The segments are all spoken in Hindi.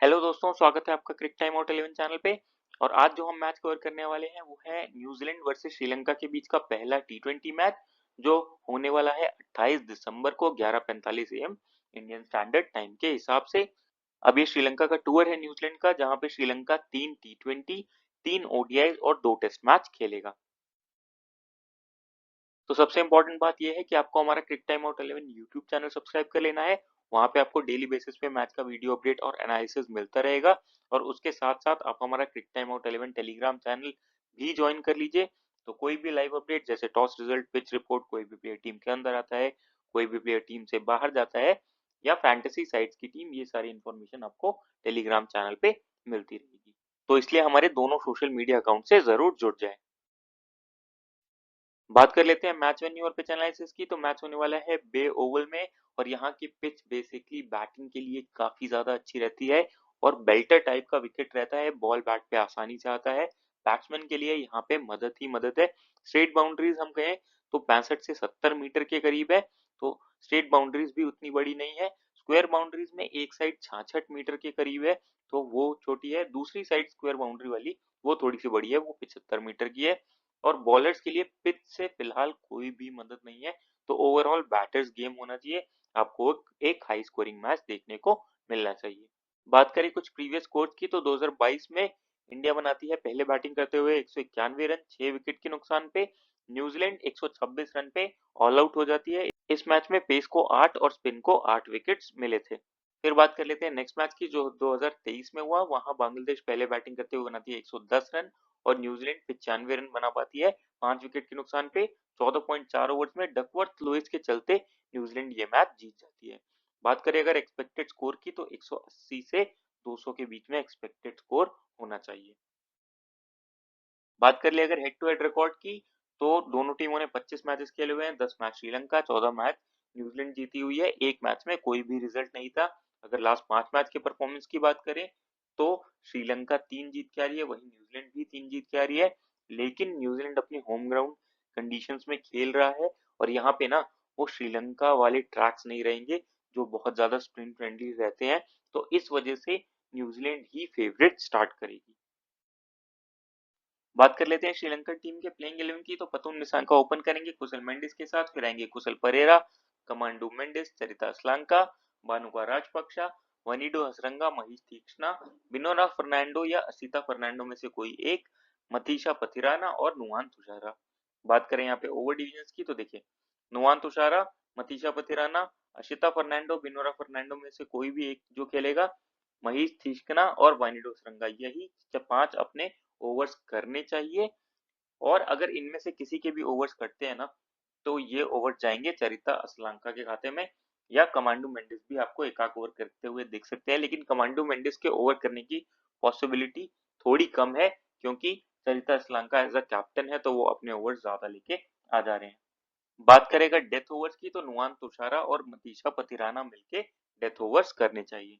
हेलो दोस्तों, स्वागत है आपका क्रिक टाइम आउट 11 चैनल पे। और आज जो हम मैच कवर करने वाले हैं वो है न्यूजीलैंड वर्सेस श्रीलंका के बीच का पहला टी20 मैच, जो होने वाला है 28 दिसंबर को 11:45 AM इंडियन स्टैंडर्ड टाइम के हिसाब से। अब ये श्रीलंका का टूर है न्यूजीलैंड का, जहां पे श्रीलंका 3 टी20, 3 ODI और 2 टेस्ट मैच खेलेगा। तो सबसे इंपॉर्टेंट बात यह है कि आपको हमारा Crick Time Out 11 YouTube channel subscribe कर लेना है। वहां पे आपको डेली बेसिस पे मैच का वीडियो अपडेट और एनालिसिस मिलता रहेगा। और उसके साथ साथ आप हमारा Crick Time Out 11 Telegram channel भी ज्वाइन कर लीजिए। तो कोई भी लाइव अपडेट जैसे टॉस रिजल्ट, पिच रिपोर्ट, कोई भी प्लेयर टीम के अंदर आता है, कोई भी प्लेयर टीम से बाहर जाता है, या फैंटेसी साइट्स की टीम, ये सारी इन्फॉर्मेशन आपको टेलीग्राम चैनल पे मिलती रहेगी। तो इसलिए हमारे दोनों सोशल मीडिया अकाउंट से जरूर जुड़ जाए। बात कर लेते हैं मैच वेन्यू और पिच एनालिसिस की। तो मैच होने वाला है बे ओवल में, और यहाँ की पिच बेसिकली बैटिंग के लिए काफी ज्यादा अच्छी रहती है। और बेल्टर टाइप का विकेट रहता है, बॉल बैट पे आसानी से आता है। बैट्समैन के लिए यहाँ पे मदद ही मदद है। स्ट्रेट बाउंड्रीज हम कहें तो 65 से 70 मीटर के करीब है। तो स्ट्रेट बाउंड्रीज भी उतनी बड़ी नहीं है। स्क्वायर बाउंड्रीज में एक साइड 66 मीटर के करीब है, तो वो छोटी है। दूसरी साइड स्क्वायर बाउंड्री वाली वो थोड़ी सी बड़ी है, वो 75 मीटर की है। और बॉलर्स के लिए पिच से फिलहाल कोई भी मदद नहीं है। तो ओवरऑल बैटर्स गेम होना चाहिए। आपको एक हाई स्कोरिंग मैच देखने को मिलना चाहिए। बात करें कुछ प्रीवियस स्कोर की, तो 2022 में इंडिया बनाती है पहले बैटिंग करते हुए 191 रन 6 विकेट के नुकसान पे। न्यूजीलैंड 126 रन पे ऑल आउट हो जाती है। इस मैच में पेस को 8 और स्पिन को 8 विकेट्स मिले थे। फिर बात कर लेते हैं नेक्स्ट मैच की, जो 2023 में हुआ। वहां बांग्लादेश पहले बैटिंग करते हुए बनाती है 110 रन, और न्यूजीलैंड 95 रन बना पाती है 5 विकेट के नुकसान पे। 14.4 ओवर्स में डकवर्थ लुइस के चलते न्यूजीलैंड ये मैच जीत जाती है। बात करें अगर एक्सपेक्टेड स्कोर की, तो 180 से 200 के बीच में एक्सपेक्टेड स्कोर होना चाहिए। बात कर ले अगर हेड टू हेड रिकॉर्ड की, तो दोनों टीमों ने 25 मैचेस खेले हुए हैं। 10 मैच श्रीलंका, 14 मैच न्यूजीलैंड जीती हुई है। एक मैच में कोई भी रिजल्ट नहीं था। अगर लास्ट 5 मैच के परफॉर्मेंस की बात करें, तो श्रीलंका 3 जीत के आ रही है, वहीं न्यूजीलैंड भी 3 जीत के आ रही है। लेकिन न्यूजीलैंड अपने होम ग्राउंड कंडीशंस में खेल रहा है, और यहाँ पे ना वो श्रीलंका वाले ट्रैक्स नहीं रहेंगे जो बहुत ज्यादा स्पिन फ्रेंडली रहते हैं। तो इस वजह से न्यूजीलैंड ही फेवरेट स्टार्ट करेगी। बात कर लेते हैं श्रीलंकन टीम के प्लेइंग 11 की। तो पतुम निसांका ओपन करेंगे कुशल मेंडिस के साथ, फिर आएंगे कुशल परेरा, कमांडो मेंडिस, चरिता असलांका, बानुका राजपक्षा, वनीडो हसरंगा, महेश तीक्ष्णा, बिनोरा फर्नांडो या असिता फर्नांडो में से कोई एक, मथीशा पथिराना और नुआन तुषारा। बात करें यहाँ पे ओवर डिविजन की, तो देखिए नुआन तुषारा, मथीशा पथिराना, अशिता फर्नांडो, बिनोरा फर्नांडो में से कोई भी एक जो खेलेगा, महेश तीक्ष्णा और वानिडो हसरंगा, यही 5 अपने ओवर्स करने चाहिए। और अगर इनमें से किसी के भी ओवर्स कटते हैं ना, तो ये ओवर जाएंगे चरिता असलांका के खाते में। या कमांडो मेंडिस भी आपको एक आध ओवर करते हुए दिख सकते हैं, लेकिन कमांडो मेंडिस के ओवर करने की पॉसिबिलिटी थोड़ी कम है, क्योंकि चरिता असलांका एज अ कैप्टन है, तो वो अपने ओवर ज्यादा लेके आ जा रहे हैं। बात करेगा डेथ ओवर्स की, तो नुआन तुषारा और मतीशा पतिराना मिलके डेथ ओवर्स करने चाहिए।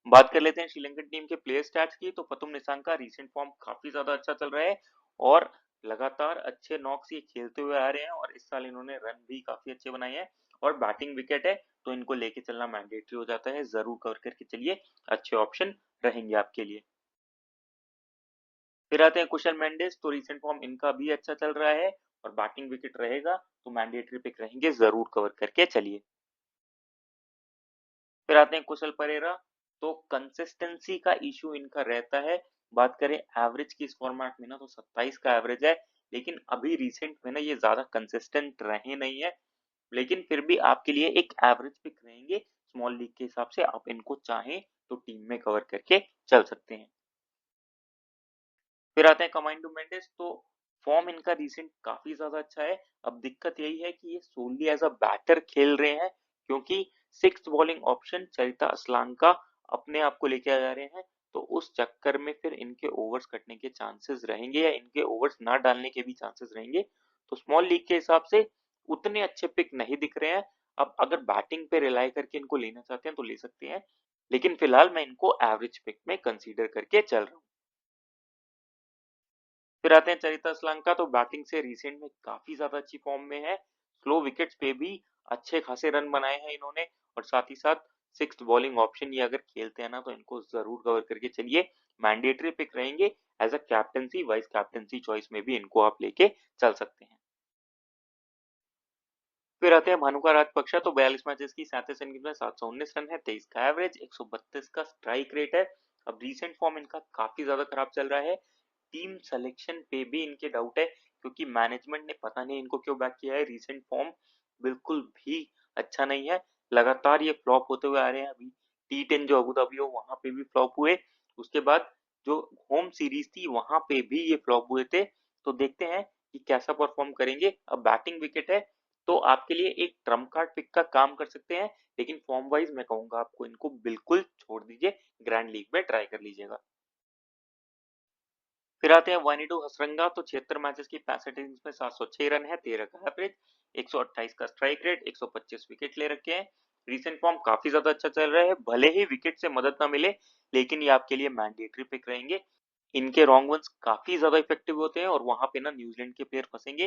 बात कर लेते हैं श्रीलंकन टीम के प्लेयर स्टैट्स की। तो पतुम निसांग का रीसेंट फॉर्म काफी ज्यादा अच्छा चल रहा है, और लगातार अच्छे नॉक्स ये खेलते हुए आ रहे हैं, और इस साल इन्होंने रन भी काफी अच्छे बनाए हैं। और बैटिंग विकेट है, तो इनको लेके चलना मैंडेटरी हो जाता है। जरूर कवर करके चलिए, अच्छे ऑप्शन रहेंगे आपके लिए। फिर आते हैं कुशल मेंडिस। तो रीसेंट फॉर्म इनका भी अच्छा चल रहा है, और बैटिंग विकेट रहेगा, तो मैंडेटरी पिक रहेंगे, जरूर कवर करके चलिए। फिर आते हैं कुशल परेरा। तो कंसिस्टेंसी का इशू इनका रहता है। बात करें एवरेज की इस फॉर्मेट में ना, तो 27 का एवरेज है। लेकिन अभी रिसेंट में ना ये ज्यादा कंसिस्टेंट रहे नहीं है। लेकिन फिर भी आपके लिए एक एवरेज पिक रहेंगे। स्मॉल लीग के हिसाब से आप इनको चाहें तो टीम में कवर करके चल सकते हैं। फिर आते हैं कमांडो मेंडिस। तो फॉर्म इनका रिसेंट काफी ज्यादा अच्छा है। अब दिक्कत यही है कि ये सोनली एज अ बैटर खेल रहे हैं, क्योंकि सिक्स बॉलिंग ऑप्शन चरिता असलान का अपने आप को लेके आ जा रहे हैं। तो उस चक्कर में फिर इनके ओवर्स कटने के चांसेस रहेंगे, या इनके ओवर्स ना डालने के भी चांसेस रहेंगे। तो स्मॉल लीग के हिसाब से उतने अच्छे पिक नहीं दिख रहे हैं। अब अगर बैटिंग पे रिलाई करके इनको लेना चाहते हैं तो ले सकते हैं, लेकिन फिलहाल मैं इनको एवरेज पिक में कंसीडर करके चल रहा हूँ। फिर आते हैं चरिता असलांका। तो बैटिंग से रिसेंट में काफी ज्यादा अच्छी फॉर्म में है। स्लो विकेट्स पे भी अच्छे खासे रन बनाए हैं इन्होंने, और साथ ही साथ सिक्स्थ बॉलिंग ऑप्शन ये अगर खेलते हैं ना तो इनको जरूर कवर करके चलिए। मैंडेटरी पिक रहेंगे, as a captaincy vice captaincy choice में भी इनको आप लेके चल सकते हैं। फिर आते हैं भानुका राजपक्षा, तो 42 मैचेस की 37 इनिंग्स में 719 रन है, 23 का एवरेज, 132 का स्ट्राइक रेट है। अब रीसेंट फॉर्म इनका काफी ज्यादा खराब चल रहा है। टीम सिलेक्शन पे भी इनके डाउट है, क्योंकि मैनेजमेंट ने पता नहीं इनको क्यों बैक किया है। रीसेंट फॉर्म बिल्कुल भी अच्छा नहीं है, लगातार ये फ्लॉप होते हुए आ रहे हैं। अभी T10 जो अबू धाबी हो वहां पे भी फ्लॉप हुए, उसके बाद जो होम सीरीज थी वहां पे भी ये फ्लॉप हुए थे। तो देखते हैं कि कैसा परफॉर्म करेंगे। अब बैटिंग विकेट है, तो आपके लिए एक ट्रम्प कार्ड पिक का काम कर सकते हैं, लेकिन फॉर्म वाइज मैं कहूंगा आपको इनको बिल्कुल छोड़ दीजिए, ग्रैंड लीग में ट्राई कर लीजिएगा। फिर आते हैं वानिडो हसरंगा, तो 76 मैचेस की 65 इनिंग्स में 706 रन है, 13 का एवरेज, 128 का स्ट्राइक रेट, 125 विकेट ले रखे हैं। रिसेंट फॉर्म काफी ज्यादा अच्छा चल रहा है, भले ही विकेट से मदद ना मिले, लेकिन ये आपके लिए मैंडेटरी पिक रहेंगे। इनके रॉन्ग वंस काफी ज्यादा इफेक्टिव होते हैं और वहां पे ना न्यूजीलैंड के प्लेयर फंसेंगे,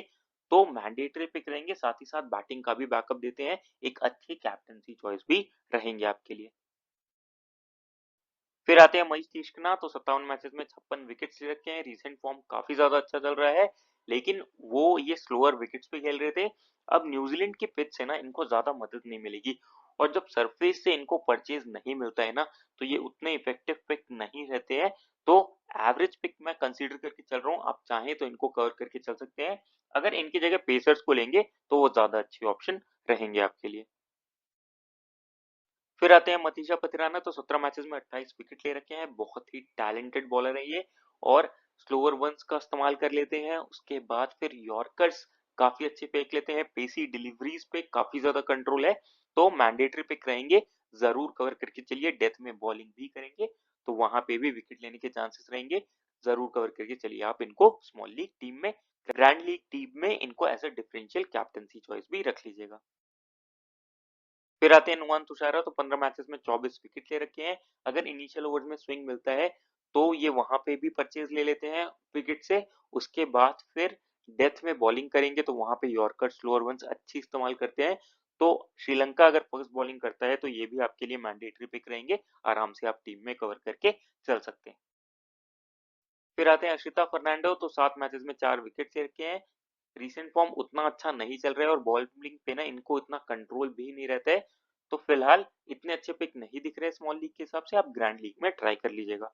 तो मैंडेटरी पिक रहेंगे, साथ ही साथ बैटिंग का भी बैकअप देते हैं, एक अच्छी कैप्टनसी चॉइस भी रहेंगे आपके लिए। फिर आते हैं मनीष तीक्ष्णा, तो 57 मैचेस में 56 विकेट्स ले रखे हैं, रीसेंट फॉर्म काफी ज्यादा अच्छा चल रहा है, लेकिन वो ये स्लोअर विकेट्स पे खेल रहे थे। अब न्यूजीलैंड की पिच से ना इनको ज्यादा मदद नहीं मिलेगी, और जब सरफेस से इनको परचेज नहीं मिलता है ना, तो ये उतने इफेक्टिव पिक नहीं रहते हैं। तो एवरेज पिक मैं कंसीडर करके चल रहा हूँ, आप चाहें तो इनको कवर करके चल सकते हैं। अगर इनकी जगह पेसर्स को लेंगे तो वो ज्यादा अच्छी ऑप्शन रहेंगे आपके लिए। फिर आते हैं मतीजा पतिराना, तो 17 मैचेस में 28 विकेट ले रखे हैं, बहुत ही टैलेंटेड बॉलर है ये, और स्लोअर वंस का इस्तेमाल कर लेते हैं। उसके बाद फिर यॉर्कर्स काफी अच्छे फेंक लेते हैं, पेसी डिलीवरीज पे काफी ज्यादा कंट्रोल है, तो मैंडेटरी पिक रहेंगे, जरूर कवर करके चलिए। डेथ में बॉलिंग भी करेंगे, तो वहां पे भी विकेट लेने के चांसेस रहेंगे, जरूर कवर करके चलिए आप इनको। स्मॉल लीग टीम में, ग्रैंड लीग टीम में इनको as a differential captaincy choice भी रख लीजिएगा। फिर आते हैं नुमान तुषारा, तो 15 मैचेस में 24 विकेट ले रखे हैं। अगर इनिशियल ओवर्स में स्विंग मिलता है तो ये वहां पे भी परचेज ले लेते हैं विकेट से। उसके बाद फिर डेथ में बॉलिंग करेंगे, तो वहां पे यॉर्कर स्लोअर वंस अच्छी इस्तेमाल करते हैं। तो श्रीलंका अगर फर्स्ट बॉलिंग करता है तो ये भी आपके लिए मैंडेटरी पिक रहेंगे, आराम से आप टीम में कवर करके चल सकते हैं। फिर आते हैं अश्रिता फर्नांडो, तो 7 मैचेस में 4 विकेट ले रखे हैं। रिसेंट फॉर्म उतना अच्छा नहीं चल रहा है, और बॉलिंग पे ना इनको इतना कंट्रोल भी नहीं रहता है, तो फिलहाल इतने अच्छे पिक नहीं दिख रहे स्मॉल लीग के हिसाब से, आप ग्रैंड लीग में ट्राई कर लीजिएगा।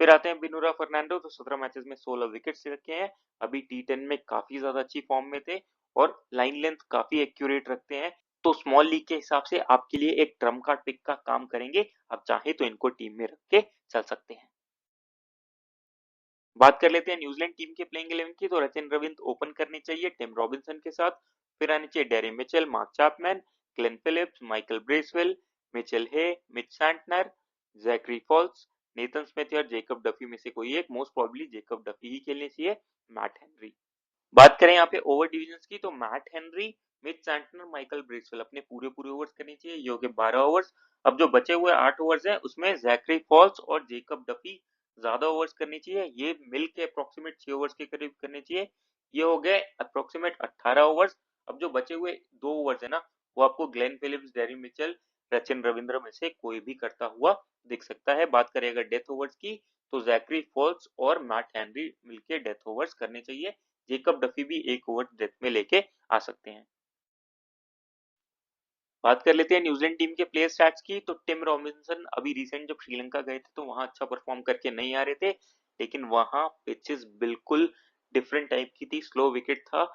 फिर आते हैं बिनुरा फर्नांडो, तो 17 मैचेस में 16 विकेट्स रखे हैं, अभी T10 में काफी ज्यादा अच्छी फॉर्म में थे, और लाइन लेंथ काफी एक्यूरेट रखते हैं, तो स्मॉल लीग के हिसाब से आपके लिए एक ट्रम्प कार्ड पिक का काम करेंगे। आप चाहे तो इनको टीम में रख के चल सकते हैं। बात कर लेते हैं न्यूजीलैंड टीम के प्लेइंग 11 की, तो रचिन रविंद्र ओपन करनी चाहिए टिम रॉबिन्सन के साथ। फिर आने चाहिए Daryl Mitchell, Mark Chapman, Glenn Phillips, Michael Bracewell, Mitchell Hay, Mitch Santner, Zakary Foulkes, Nathan Smith और जेकब डफी में से कोई एक, मोस्ट प्रोबेबली जेकब डफी ही खेलनी चाहिए। Matt Henry. बात करें यहाँ पे ओवर डिविजन की, तो Matt Henry, Mitch Santner, Michael Bracewell अपने पूरे पूरे ओवर्स करनी चाहिए, ये हो गए 12 ओवर्स। अब जो बचे हुए 8 ओवर्स हैं उसमें जैकरी फॉल्स और जेकब डफी ज्यादा ओवर्स करनी चाहिए, ये मिल के अप्रोक्सीमेट 6 ओवर्स के करीब करने चाहिए, ये हो गए अप्रोक्सीमेट 18 ओवर्स। अब जो बचे हुए 2 ओवर्स है ना, वो आपको Glenn Phillips, dairy Mitchell, Rachin Ravindra में से कोई भी करता हुआ दिख सकता है। बात करें अगर डेथ ओवर्स की, तो जैकरी फॉल्स और मैट हेनरी मिलके डेथ ओवर्स करने चाहिए, जेकब डफी भी एक ओवर डेथ में लेके आ सकते हैं। बात कर लेते हैं न्यूजीलैंड टीम के प्लेयर स्टैट्स की, तो टिम रॉबिन्सन अभी रिसेंट जब श्रीलंका गए थे तो वहां अच्छा परफॉर्म करके नहीं आ रहे थे, लेकिन वहां पिचेस बिल्कुल डिफरेंट टाइप की थी, स्लो विकेट था,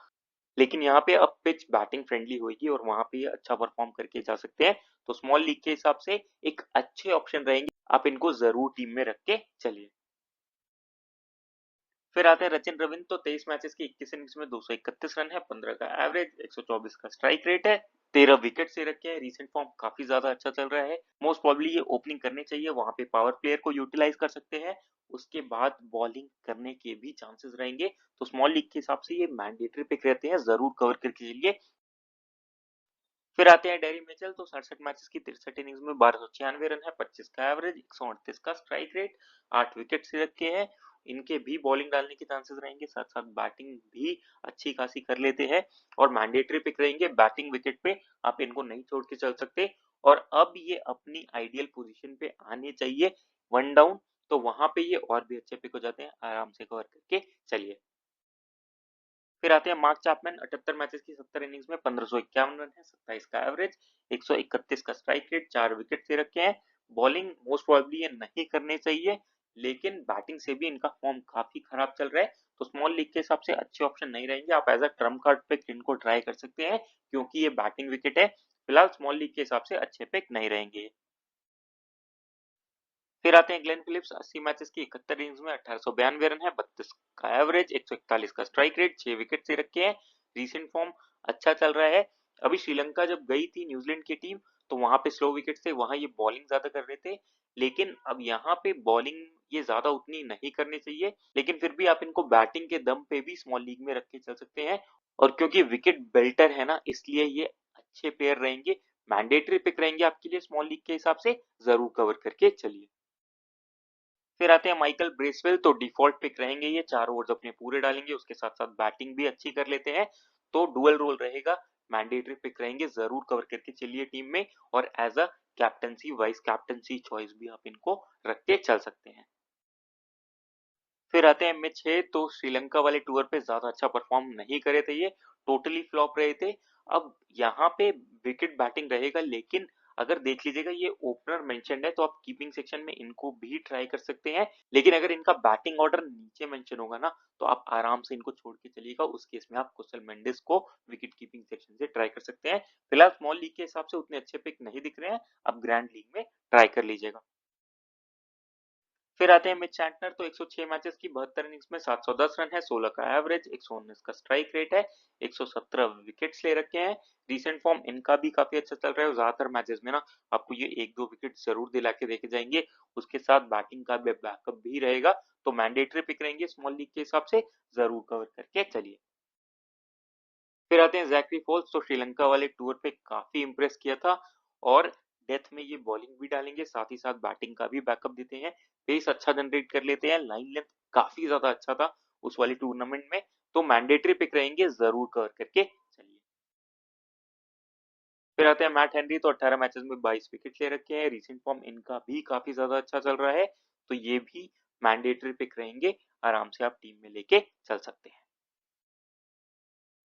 लेकिन यहाँ पे अब पिच बैटिंग फ्रेंडली होगी और वहां पे अच्छा परफॉर्म करके जा सकते हैं, तो स्मॉल लीग के हिसाब से एक अच्छे ऑप्शन रहेंगे, आप इनको जरूर टीम में रख के चलिए। फिर आते हैं रचिन रविंद्र, तो 23 मैचेस की 21 इनिंग्स में 231 रन है, 15 का एवरेज, 124 का स्ट्राइक रेट है, 13 विकेट से रखे हैं, रीसेंट फॉर्म काफी ज्यादा अच्छा चल रहा है, मोस्ट प्रोबेबली ये ओपनिंग करने चाहिए, वहां पे पावर प्लेयर को यूटिलाइज कर सकते हैं, उसके बाद बॉलिंग करने के भी चांसेस रहेंगे, तो स्मॉल लीग के हिसाब से ये मैंडेटरी पिक रहते हैं, जरूर कवर करके चलिए। फिर आते हैं डेरी मिचेल, तो 67 मैचेस की 63 इनिंग्स में 1296 रन है, 25 का एवरेज, 138 का स्ट्राइक रेट, 8 विकेट से रखे हैं, इनके भी बॉलिंग डालने के चांसेस रहेंगे, साथ-साथ बैटिंग भी अच्छी खासी कर लेते हैं और मैंडेटरी पिक रहेंगे बैटिंग विकेट पे, आप इनको नहीं छोड़ के चल सकते। और अब ये अपनी आइडियल पोज़ीशन पे आने चाहिए 1 डाउन, तो वहाँ पे ये और भी अच्छे पिक हो जाते हैं, आराम से कवर करके चलिए। फिर आते हैं मार्क चैपमैन, 78 मैचेस की 70 इनिंग्स में 1551 रन है, 27 का एवरेज, 131 का स्ट्राइक रेट, 4 विकेट ले रखे हैं। बॉलिंग मोस्ट प्रोबेबली ये नहीं करनी चाहिए, लेकिन बैटिंग से भी इनका फॉर्म काफी खराब चल रहा है, तो स्मॉल लीग के हिसाब से अच्छे ऑप्शन नहीं रहेंगे। आप as a trump card pick इनको ट्राई कर सकते हैं, क्योंकि ये बैटिंग विकेट है। फिलहाल स्मॉल लीग के हिसाब से अच्छे पिक नहीं रहेंगे। फिर आते हैं ग्लेन फिलिप्स, 80 मैचेस की 71 इनिंग्स में 1892 रन है, 32 का एवरेज, 141 का स्ट्राइक रेट, 6 विकेट से रखे हैं। रीसेंट फॉर्म अच्छा चल रहा है। अभी श्रीलंका जब गई थी न्यूजीलैंड की टीम, तो वहां पे स्लो विकेट थे, वहां ये बॉलिंग ज्यादा कर रहे थे, लेकिन अब यहाँ पे बॉलिंग ये ज्यादा उतनी नहीं करनी चाहिए, लेकिन फिर भी आप इनको बैटिंग के दम पे भी स्मॉल लीग में रख के चल सकते हैं। और क्योंकि विकेट बेल्टर है ना, इसलिए ये अच्छे प्लेयर रहेंगे, मैंडेटरी पिक रहेंगे आपके लिए स्मॉल लीग के हिसाब से, जरूर कवर करके चलिए। फिर आते हैं माइकल ब्रेसवेल, तो डिफॉल्ट पिक रहेंगे ये, 4 ओवर्स अपने पूरे डालेंगे, उसके साथ-साथ बैटिंग भी अच्छी कर लेते हैं, तो डुअल रोल रहेगा, मैंडेटरी पिक रहेंगे, ज़रूर कवर करके चलिए टीम में और as a captaincy, vice captaincy choice भी आप इनको रख के चल सकते हैं। फिर आते हैं मिच हे, तो श्रीलंका वाले टूर पे ज्यादा अच्छा परफॉर्म नहीं करे थे, ये टोटली फ्लॉप रहे थे। अब यहाँ पे विकेट बैटिंग रहेगा, लेकिन अगर देख लीजिएगा ये ओपनर मेंशन्ड है, तो आप कीपिंग सेक्शन में इनको भी ट्राई कर सकते हैं, लेकिन अगर इनका बैटिंग ऑर्डर नीचे मेंशन होगा ना, तो आप आराम से इनको छोड़ के चलिएगा, उस केस में आप कुशल मेंडिस को विकेट कीपिंग सेक्शन से ट्राई कर सकते हैं। फिलहाल स्मॉल लीग के हिसाब से उतने अच्छे पिक नहीं दिख रहे हैं, अब ग्रैंड लीग में ट्राई कर लीजिएगा। फिर आते हैं मिच सैंटनर, तो 106 मैचेस की 72 इनिंग्स में 710 रन है, 16 का एवरेज, 119 का स्ट्राइक रेट है, 117 विकेट्स ले रखे हैं। रीसेंट फॉर्म इनका भी काफी अच्छा चल रहा है और ज्यादातर मैचेस में ना आपको ये 1-2 विकेट जरूर दिला के देखे जाएंगे, उसके साथ बैटिंग का बैकअप भी रहेगा, तो मैंडेटरी पिक रहेंगे स्मॉल लीग के हिसाब से, जरूर कवर करके चलिए। फिर आते हैं जैकरी फोल्स, तो श्रीलंका वाले टूर पे काफी इंप्रेस किया था और डेथ में ये बॉलिंग भी डालेंगे, साथ ही साथ बैटिंग का भी बैकअप देते हैं, पेस अच्छा जनरेट कर लेते हैं, लाइन लेंथ काफी ज्यादा अच्छा था उस वाली टूर्नामेंट में, तो मैंडेटरी पिक रहेंगे, जरूर कवर करके चलिए। फिर आते हैं मैट हेनरी, तो 18 मैचेस में 22 विकेट ले रखे हैं, रिसेंट फॉर्म इनका भी काफी ज्यादा अच्छा चल रहा है, तो ये भी मैंडेटरी पिक रहेंगे, आराम से आप टीम में लेके चल सकते हैं।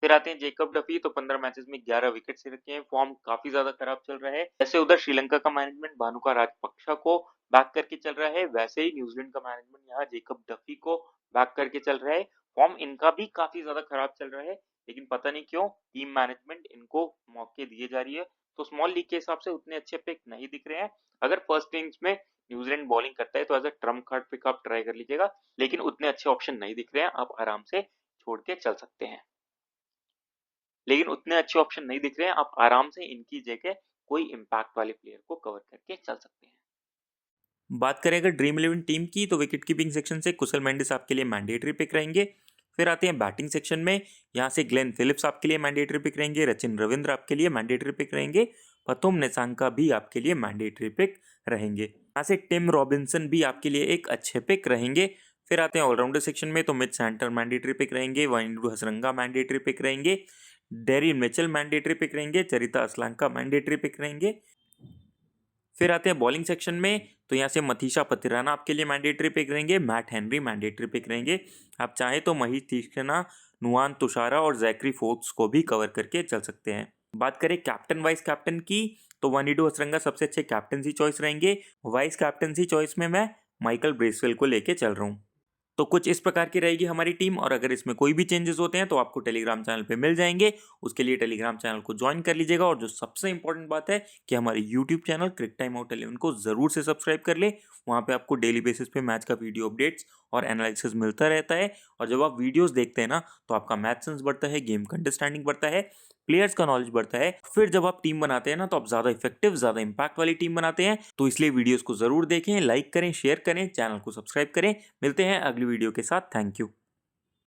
फिर आते हैं जेकब डफी, तो 15 मैचेस में 11 विकेट से रखे हैं, फॉर्म काफी ज्यादा खराब चल रहा है। जैसे उधर श्रीलंका का मैनेजमेंट भानुका राजपक्षा को बैक करके चल रहा है, वैसे ही न्यूजीलैंड का मैनेजमेंट यहाँ जेकब डफी को बैक करके चल रहा है। फॉर्म इनका भी काफी ज्यादा खराब चल रहा है, लेकिन पता नहीं क्यों टीम मैनेजमेंट इनको मौके दिए जा रही है, तो स्मॉल लीग के हिसाब से उतने अच्छे पिक नहीं दिख रहे हैं। अगर फर्स्ट इनिंग्स में न्यूजीलैंड बॉलिंग करता है, तो as a trump card pick आप ट्राई कर लीजिएगा, लेकिन उतने अच्छे ऑप्शन नहीं दिख रहे हैं, आप आराम से छोड़ के चल सकते हैं। लेकिन उतने अच्छे ऑप्शन नहीं दिख रहे हैं, आप आराम से इनकी जगह कोई इम्पैक्ट वाले प्लेयर को कवर करके चल सकते हैं। बात करें अगर ड्रीम 11 टीम की, तो विकेट कीपिंग सेक्शन से कुशल मेंडिस आपके लिए मैंडेटरी पिक रहेंगे। फिर आते हैं बैटिंग सेक्शन में, यहाँ से ग्लेन फिलिप्स आपके लिए मैंडेटरी पिक रहेंगे, रचिन रविंद्र आपके लिए मैंडेटरी पिक रहेंगे, पतुम निसांका भी आपके लिए मैंडेटरी पिक रहेंगे। यहाँ से टिम रॉबिन्सन भी आपके लिए एक अच्छे पिक रहेंगे। फिर आते हैं ऑलराउंडर सेक्शन में, तो मिच सैंटर मैंडेटरी पिक रहेंगे, वाइंडू हसरंगा मैंडेटरी पिक रहेंगे, डेरिन मिचेल मैंडेटरी पिक रहेंगे, चरिता असलांका मैंडेटरी पिक रहेंगे। फिर आते हैं बॉलिंग सेक्शन में, तो यहाँ से मथीशा पतिराना आपके लिए मैंडेटरी पिक रहेंगे, मैट हेनरी मैंडेटरी पिक रहेंगे। आप चाहें तो महीश तीक्ष्णा, नुआन तुषारा और जैकरी फोर्ब्स को भी कवर करके चल सकते हैं। बात करें कैप्टन वाइस कैप्टन की, तो वनीडू हसरंगा सबसे अच्छे कैप्टनसी चॉइस रहेंगे। वाइस कैप्टनसी चॉइस में मैं माइकल ब्रेसवेल को लेके चल रहा हूँ। तो कुछ इस प्रकार की रहेगी हमारी टीम, और अगर इसमें कोई भी चेंजेस होते हैं तो आपको टेलीग्राम चैनल पे मिल जाएंगे, उसके लिए टेलीग्राम चैनल को ज्वाइन कर लीजिएगा। और जो सबसे इंपॉर्टेंट बात है कि हमारे यूट्यूब चैनल क्रिक टाइम आउट 11 को जरूर से सब्सक्राइब कर ले, वहाँ पे आपको डेली बेसिस पे मैच का वीडियो अपडेट्स और एनालिसिस मिलता रहता है। और जब आप वीडियोस देखते हैं ना, तो आपका मैथ सेंस बढ़ता है, गेम का अंडरस्टैंडिंग बढ़ता है, प्लेयर्स का नॉलेज बढ़ता है। फिर जब आप टीम बनाते हैं ना, तो आप ज्यादा इफेक्टिव, ज्यादा इंपैक्ट वाली टीम बनाते हैं। तो इसलिए वीडियोस को जरूर देखें, लाइक करें, शेयर करें, चैनल को सब्सक्राइब करें। मिलते हैं अगली वीडियो के साथ। Thank you.